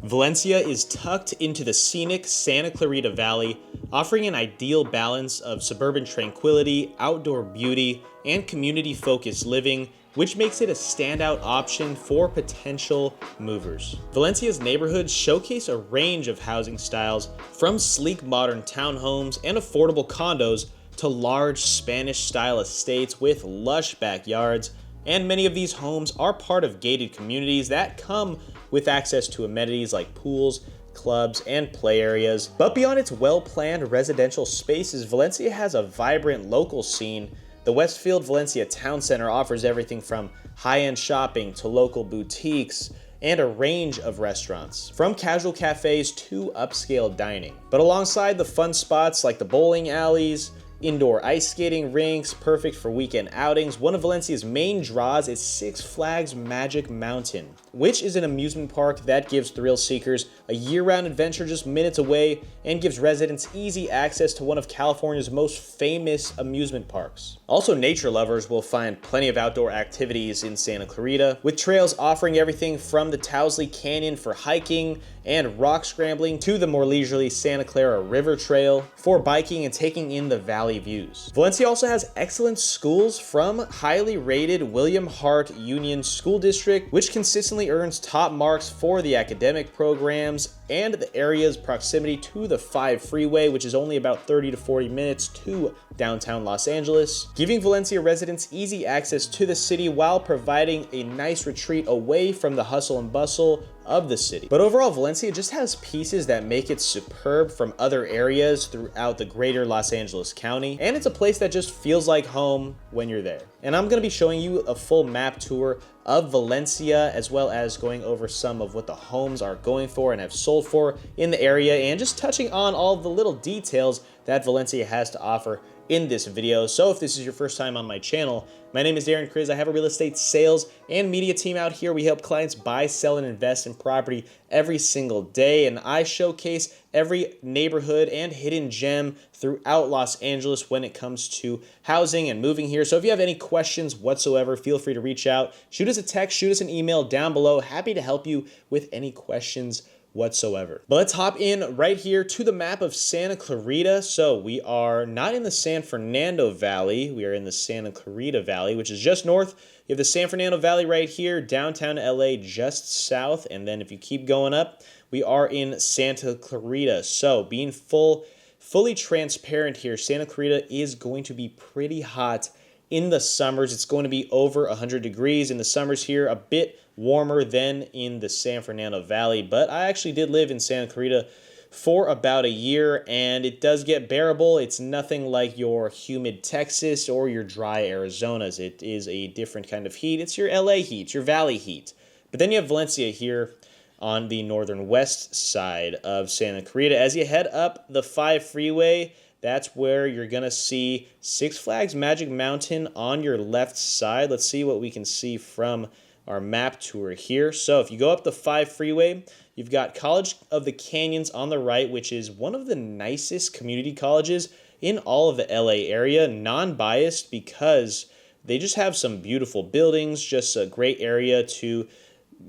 Valencia is tucked into the scenic Santa Clarita Valley, offering an ideal balance of suburban tranquility, outdoor beauty, and community-focused living, which makes it a standout option for potential movers. Valencia's neighborhoods showcase a range of housing styles, from sleek modern townhomes and affordable condos to large Spanish-style estates with lush backyards, and many of these homes are part of gated communities that come with access to amenities like pools, clubs, and play areas. But beyond its well-planned residential spaces, Valencia has a vibrant local scene. The Westfield Valencia Town Center offers everything from high-end shopping to local boutiques and a range of restaurants, from casual cafes to upscale dining. But alongside the fun spots like the bowling alleys, indoor ice skating rinks, perfect for weekend outings, one of Valencia's main draws is Six Flags Magic Mountain, which is an amusement park that gives thrill seekers a year-round adventure just minutes away and gives residents easy access to one of California's most famous amusement parks. Also, nature lovers will find plenty of outdoor activities in Santa Clarita, with trails offering everything from the Towsley Canyon for hiking and rock scrambling to the more leisurely Santa Clara River Trail for biking and taking in the valley views. Valencia also has excellent schools, from highly rated William Hart Union School District, which consistently earns top marks for the academic programs, and the area's proximity to the 5 freeway, which is only about 30 to 40 minutes to downtown Los Angeles, giving Valencia residents easy access to the city while providing a nice retreat away from the hustle and bustle of the city. But overall, Valencia just has pieces that make it superb from other areas throughout the greater Los Angeles County, and it's a place that just feels like home when you're there. And I'm going to be showing you a full map tour of Valencia, as well as going over some of what the homes are going for and have sold for in the area, and just touching on all the little details that Valencia has to offer in this video. So if this is your first time on my channel, my name is Darren Kriz. I have a real estate sales and media team out here. We help clients buy, sell, and invest in property every single day, and I showcase every neighborhood and hidden gem throughout Los Angeles when it comes to housing and moving here. So if you have any questions whatsoever, feel free to reach out. Shoot us a text, shoot us an email down below. Happy to help you with any questions whatsoever. But let's hop in right here to the map of Santa Clarita. So we are not in the San Fernando Valley. We are in the Santa Clarita Valley, which is just north. You have the San Fernando Valley right here, downtown LA just south. And then if you keep going up, we are in Santa Clarita. So being fully transparent here, Santa Clarita is going to be pretty hot in the summers. It's going to be over 100 degrees in the summers here, a bit warmer than in the San Fernando Valley. But I actually did live in Santa Clarita for about a year, and it does get bearable. It's nothing like your humid Texas or your dry Arizonas. It is a different kind of heat. It's your LA heat, your valley heat. But then you have Valencia here on the northern west side of Santa Clarita. As you head up the 5 freeway, that's where you're going to see Six Flags Magic Mountain on your left side. Let's see what we can see from our map tour here. So if you go up the 5 freeway, you've got College of the Canyons on the right, which is one of the nicest community colleges in all of the LA area. Non-biased because they just have some beautiful buildings, just a great area to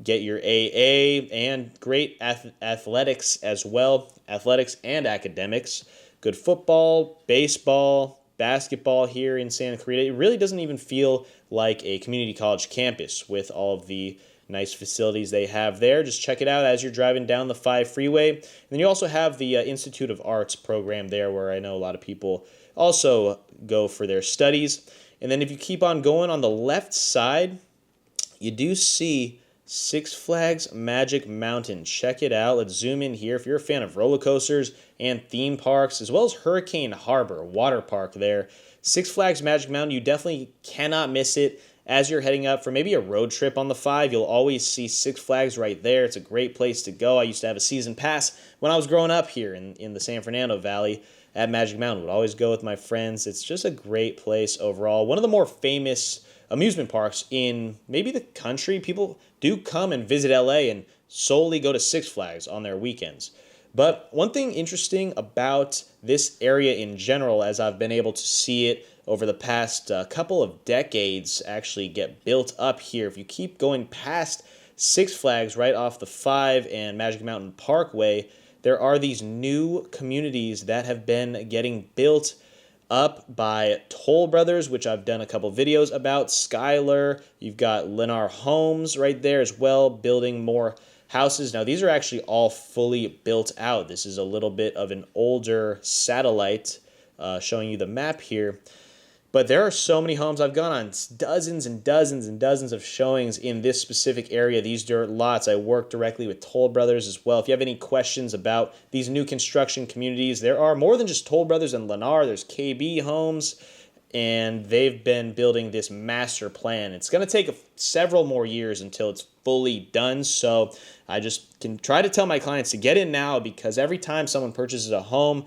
get your AA, and great athletics as well, athletics and academics. Good football, baseball, basketball here in Santa Clarita. It really doesn't even feel like a community college campus with all of the nice facilities they have there. Just check it out as you're driving down the 5 freeway. And then you also have the Institute of Arts program there, where I know a lot of people also go for their studies. And then if you keep on going on the left side, you do see Six Flags Magic Mountain. Check it out. Let's zoom in here. If you're a fan of roller coasters and theme parks, as well as Hurricane Harbor water park there, Six Flags Magic Mountain, you definitely cannot miss it. As you're heading up for maybe a road trip on the 5, you'll always see Six Flags right there. It's a great place to go. I used to have a season pass when I was growing up here in the San Fernando Valley at Magic Mountain. Would always go with my friends. It's just a great place overall. One of the more famous amusement parks in maybe the country. People do come and visit LA and solely go to Six Flags on their weekends. But one thing interesting about this area in general, as I've been able to see it over the past couple of decades actually get built up here, if you keep going past Six Flags right off the 5 and Magic Mountain Parkway, there are these new communities that have been getting built up by Toll Brothers, which I've done a couple videos about. Skylar, you've got Lennar Homes right there as well, building more houses. Now, these are actually all fully built out. This is a little bit of an older satellite showing you the map here. But there are so many homes. I've gone on dozens and dozens and dozens of showings in this specific area, these dirt lots. I work directly with Toll Brothers as well. If you have any questions about these new construction communities, there are more than just Toll Brothers and Lennar. There's KB Homes, and they've been building this master plan. It's going to take several more years until it's fully done, so I just can try to tell my clients to get in now, because every time someone purchases a home,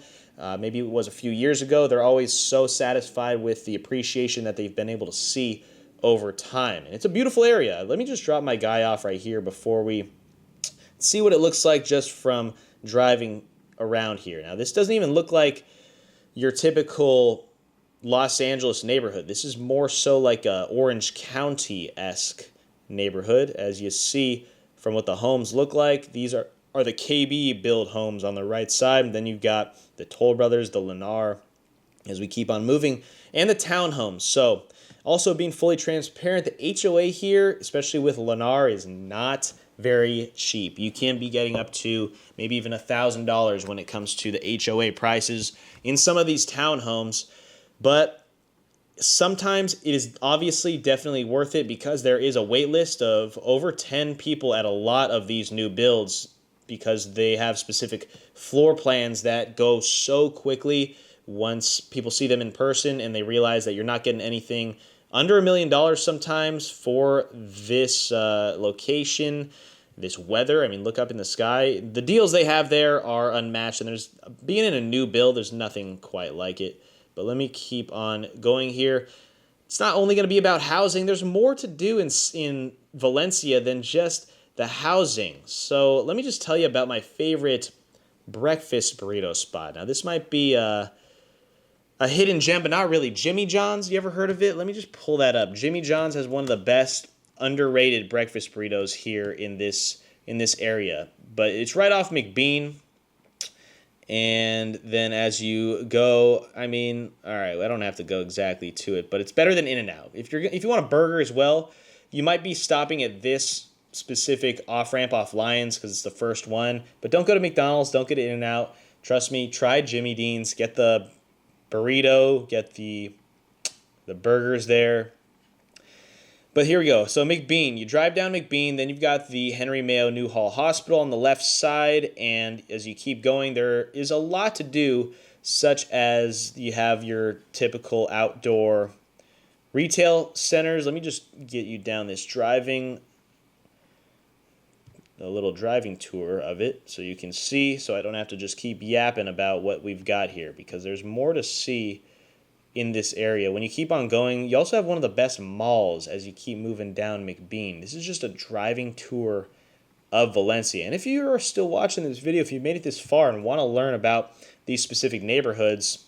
maybe it was a few years ago, they're always so satisfied with the appreciation that they've been able to see over time. And it's a beautiful area. Let me just drop my guy off right here before we see what it looks like just from driving around here. Now, this doesn't even look like your typical Los Angeles neighborhood. This is more so like a Orange County-esque neighborhood, as you see from what the homes look like. These are the KB build homes on the right side. And then you've got the Toll Brothers, the Lennar, as we keep on moving, and the townhomes. So also being fully transparent, the HOA here, especially with Lennar, is not very cheap. You can be getting up to maybe even $1,000 when it comes to the HOA prices in some of these townhomes. But sometimes it is obviously definitely worth it, because there is a wait list of over 10 people at a lot of these new builds, because they have specific floor plans that go so quickly once people see them in person, and they realize that you're not getting anything under $1 million sometimes for this location, this weather. I mean, look up in the sky. The deals they have there are unmatched, and there's, being in a new build, there's nothing quite like it. But let me keep on going here. It's not only going to be about housing. There's more to do in Valencia than just the housing. So let me just tell you about my favorite breakfast burrito spot. Now, this might be a hidden gem, but not really. Jimmy John's, you ever heard of it? Let me just pull that up. Jimmy John's has one of the best underrated breakfast burritos here in this area. But it's right off McBean. And then as you go, I mean, all right, I don't have to go exactly to it, but it's better than In-N-Out. If you want a burger as well, you might be stopping at this specific off-ramp off Lyons because it's the first one. But don't go to McDonald's, don't get In-N-Out. Trust me, try Jimmy Dean's. Get the burrito, get the burgers there. But here we go. So McBean, you drive down McBean, then you've got the Henry Mayo Newhall Hospital on the left side, and as you keep going, there is a lot to do, such as you have your typical outdoor retail centers. Let me just get you down this a little driving tour of it so you can see, so I don't have to just keep yapping about what we've got here, because there's more to see in this area. When you keep on going, you also have one of the best malls as you keep moving down McBean. This is just a driving tour of Valencia. And if you are still watching this video, if you made it this far and want to learn about these specific neighborhoods,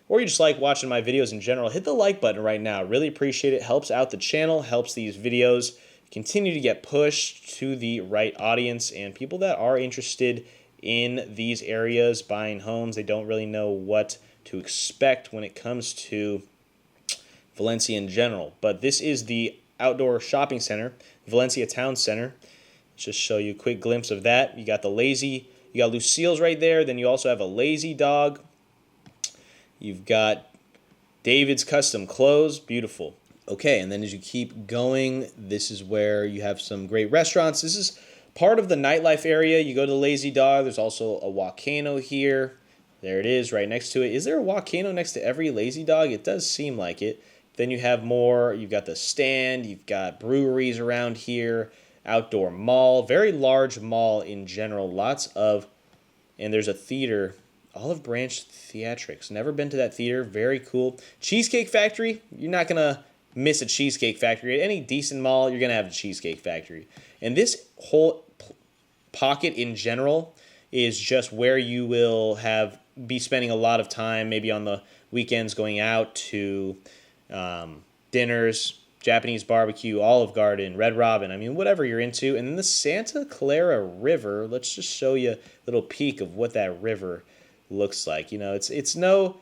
or you just like watching my videos in general, hit the like button right now. Really appreciate it. Helps out the channel, helps these videos continue to get pushed to the right audience and people that are interested in these areas, buying homes. They don't really know what to expect when it comes to Valencia in general. But this is the outdoor shopping center, Valencia Town Center. Let's just show you a quick glimpse of that. You got you got Lucille's right there. Then you also have a Lazy Dog. You've got David's Custom Clothes. Beautiful. Okay, and then as you keep going, this is where you have some great restaurants. This is part of the nightlife area. You go to Lazy Dog. There's also a Volcano here. There it is right next to it. Is there a Volcano next to every Lazy Dog? It does seem like it. Then you have more. You've got the Stand. You've got breweries around here. Outdoor mall. Very large mall in general. And there's a theater. Olive Branch Theatrics. Never been to that theater. Very cool. Cheesecake Factory. You're not going to miss a Cheesecake Factory. At any decent mall, you're going to have a Cheesecake Factory. And this whole pocket in general is just where you will be spending a lot of time, maybe on the weekends, going out to dinners, Japanese barbecue, Olive Garden, Red Robin, I mean, whatever you're into. And then the Santa Clara River, let's just show you a little peek of what that river looks like. You know, it's no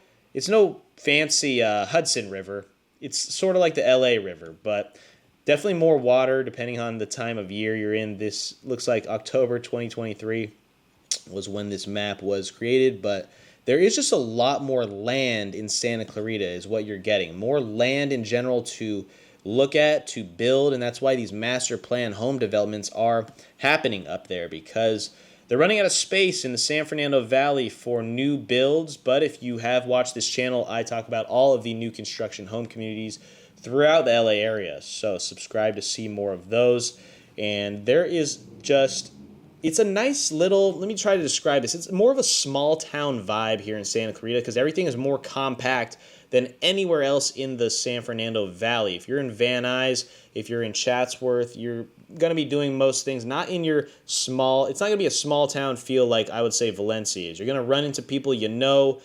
fancy Hudson River. It's sort of like the LA River, but definitely more water depending on the time of year you're in. This looks like October 2023 was when this map was created, but there is just a lot more land in Santa Clarita is what you're getting. More land in general to look at, to build, and that's why these master plan home developments are happening up there, because they're running out of space in the San Fernando Valley for new builds. But if you have watched this channel, I talk about all of the new construction home communities throughout the LA area. So subscribe to see more of those. And there is just, it's a nice little, let me try to describe this. It's more of a small town vibe here in Santa Clarita because everything is more compact than anywhere else in the San Fernando Valley. If you're in Van Nuys, if you're in Chatsworth, you're going to be doing most things not in your small, it's not going to be a small town feel like I would say Valencia is. You're going to run into people you know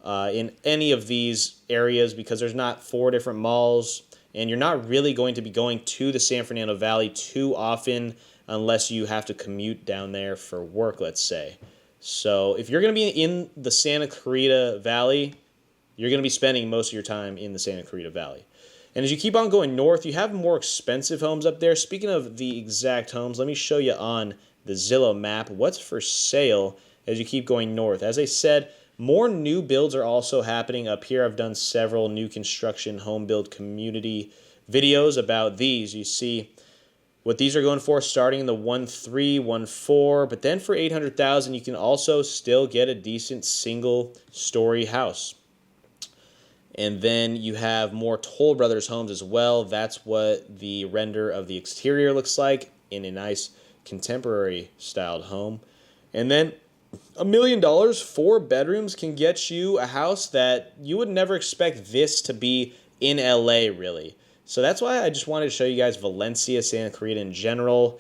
in any of these areas because there's not 4 different malls, and you're not really going to be going to the San Fernando Valley too often unless you have to commute down there for work, let's say. So if you're going to be in the Santa Clarita Valley, you're going to be spending most of your time in the Santa Clarita Valley. And as you keep on going north, you have more expensive homes up there. Speaking of the exact homes, let me show you on the Zillow map what's for sale as you keep going north. As I said, more new builds are also happening up here. I've done several new construction home build community videos about these. You see what these are going for, starting in the 1.3, 1.4, but then for $800,000, you can also still get a decent single-story house. And then you have more Toll Brothers homes as well. That's what the render of the exterior looks like in a nice contemporary styled home. And then $1 million, 4 bedrooms can get you a house that you would never expect this to be in LA, really. So that's why I just wanted to show you guys Valencia, Santa Clarita in general.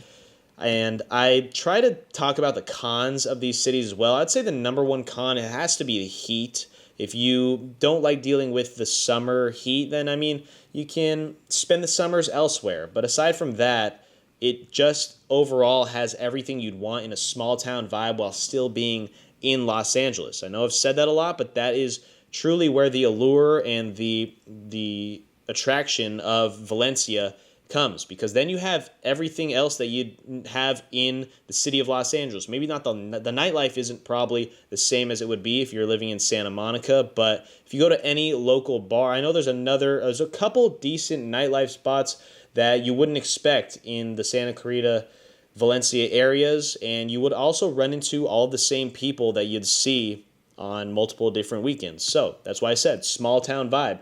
And I try to talk about the cons of these cities as well. I'd say the number one con, it has to be the heat. If you don't like dealing with the summer heat, then, I mean, you can spend the summers elsewhere. But aside from that, it just overall has everything you'd want in a small town vibe while still being in Los Angeles. I know I've said that a lot, but that is truly where the allure and the attraction of Valencia comes, because then you have everything else that you'd have in the city of Los Angeles. Maybe not the nightlife isn't probably the same as it would be if you're living in Santa Monica, but if you go to any local bar, I know there's a couple decent nightlife spots that you wouldn't expect in the Santa Clarita, Valencia areas, and you would also run into all the same people that you'd see on multiple different weekends. So that's why I said small town vibe.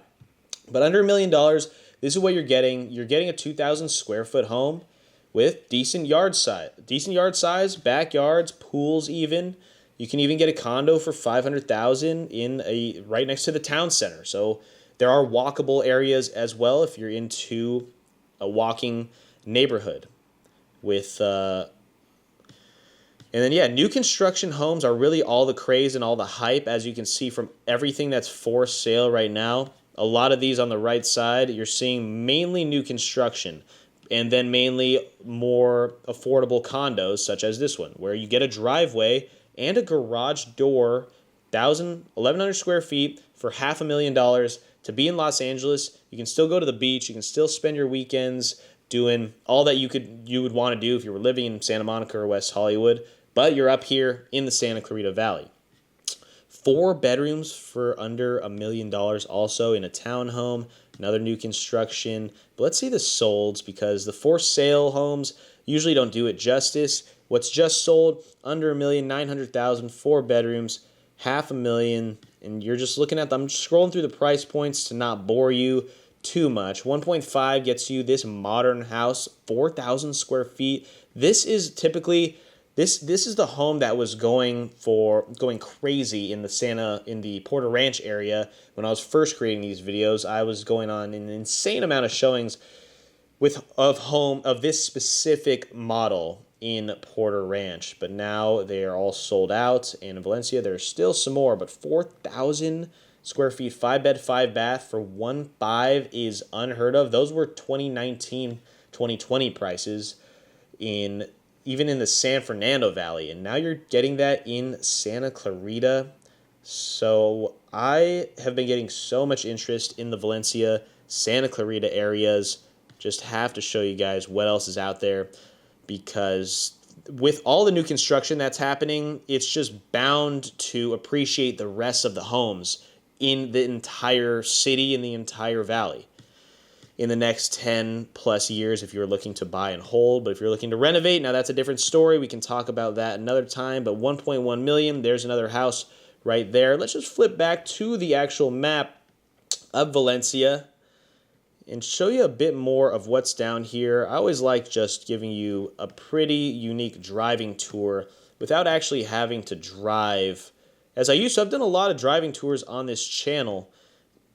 But under $1 million, this is what you're getting. You're getting a 2,000 square foot home with decent yard size, backyards, pools even. You can even get a condo for $500,000 in right next to the town center. So there are walkable areas as well if you're into a walking neighborhood with and then, yeah, new construction homes are really all the craze and all the hype, as you can see from everything that's for sale right now. A lot of these on the right side, you're seeing mainly new construction, and then mainly more affordable condos, such as this one, where you get a driveway and a garage door, 1,100 square feet for $500,000 to be in Los Angeles. You can still go to the beach. You can still spend your weekends doing all that you would want to do if you were living in Santa Monica or West Hollywood, but you're up here in the Santa Clarita Valley. 4 bedrooms for under $1 million also in a townhome, another new construction. But let's see the solds, because the for sale homes usually don't do it justice. What's just sold, under $1 million, 900,000, 4 bedrooms, $500,000, and you're just looking at them. I'm just scrolling through the price points to not bore you too much. 1.5 gets you this modern house, 4,000 square feet. This is typically This is the home that was going crazy in the Porter Ranch area when I was first creating these videos. I was going on an insane amount of showings of this specific model in Porter Ranch, but now they are all sold out. And in Valencia, there's still some more, but 4,000 square feet, 5-bed, 5-bath for 1.5 is unheard of. Those were 2019, 2020 prices even in the San Fernando Valley, and now you're getting that in Santa Clarita. So I have been getting so much interest in the Valencia, Santa Clarita areas. Just have to show you guys what else is out there, because with all the new construction that's happening, it's just bound to appreciate the rest of the homes in the entire city, in the entire valley, in the next 10 plus years if you're looking to buy and hold. But if you're looking to renovate, now that's a different story. We can talk about that another time. But 1.1 million, there's another house right there. Let's just flip back to the actual map of Valencia and show you a bit more of what's down here. I always like just giving you a pretty unique driving tour without actually having to drive. As I used to, I've done a lot of driving tours on this channel,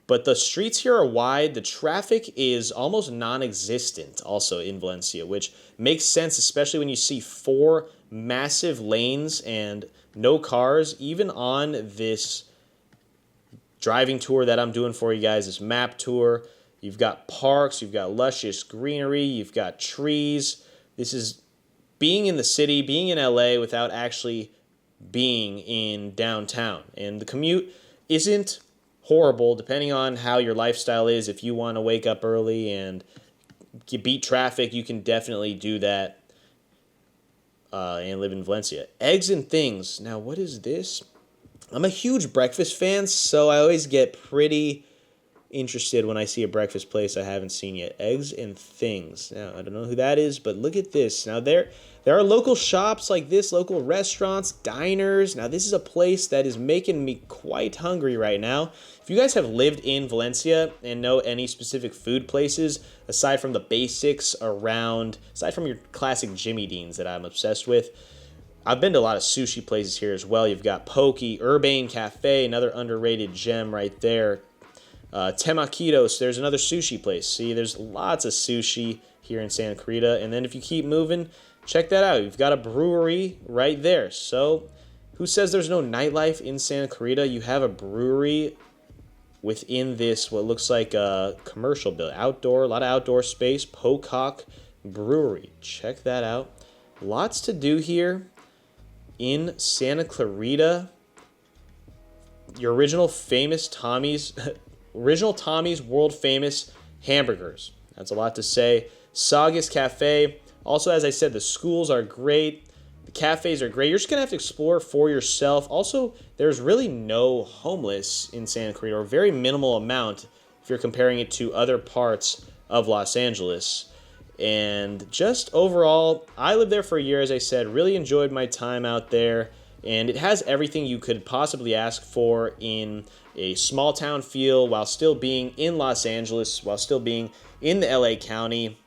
but the streets here are wide. The traffic is almost non-existent also in Valencia, which makes sense, especially when you see 4 massive lanes and no cars, even on this driving tour that I'm doing for you guys, this map tour. You've got parks, you've got luscious greenery, you've got trees. This is being in the city, being in LA without actually being in downtown. And the commute isn't horrible depending on how your lifestyle is. If you want to wake up early and beat traffic, you can definitely do that and live in Valencia. Eggs and things. Now, what is this? I'm a huge breakfast fan, so I always get pretty interested when I see a breakfast place I haven't seen yet. Eggs and things. Now, I don't know who that is, but look at this. Now, there are local shops like this, local restaurants, diners. Now, this is a place that is making me quite hungry right now. If you guys have lived in Valencia and know any specific food places, aside from the basics around, aside from your classic Jimmy Dean's that I'm obsessed with, I've been to a lot of sushi places here as well. You've got Poke, Urbane Cafe, another underrated gem right there. Temaquitos, there's another sushi place. See, there's lots of sushi here in Santa Clarita. And then if you keep moving, check that out. You've got a brewery right there. So who says there's no nightlife in Santa Clarita? You have a brewery within this, what looks like a commercial building. Outdoor, a lot of outdoor space. Pocock Brewery. Check that out. Lots to do here in Santa Clarita. Your original famous Tommy's... Original Tommy's world famous hamburgers. That's a lot to say. Saugus Cafe. Also, as I said, the schools are great. The cafes are great. You're just going to have to explore for yourself. Also, there's really no homeless in Santa Clarita, or very minimal amount if you're comparing it to other parts of Los Angeles. And just overall, I lived there for a year, as I said. Really enjoyed my time out there. And it has everything you could possibly ask for in a small town feel while still being in Los Angeles, while still being in the LA County,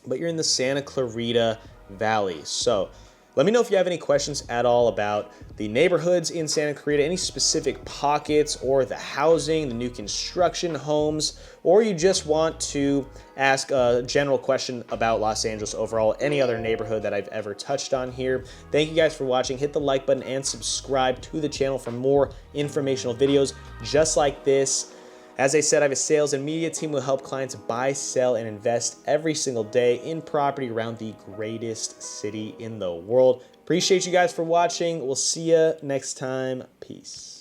but you're in the Santa Clarita Valley. So let me know if you have any questions at all about the neighborhoods in Santa Clarita, any specific pockets or the housing, the new construction homes, or you just want to ask a general question about Los Angeles overall, any other neighborhood that I've ever touched on here. Thank you guys for watching. Hit the like button and subscribe to the channel for more informational videos just like this. As I said, I have a sales and media team who will help clients buy, sell, and invest every single day in property around the greatest city in the world. Appreciate you guys for watching. We'll see you next time. Peace.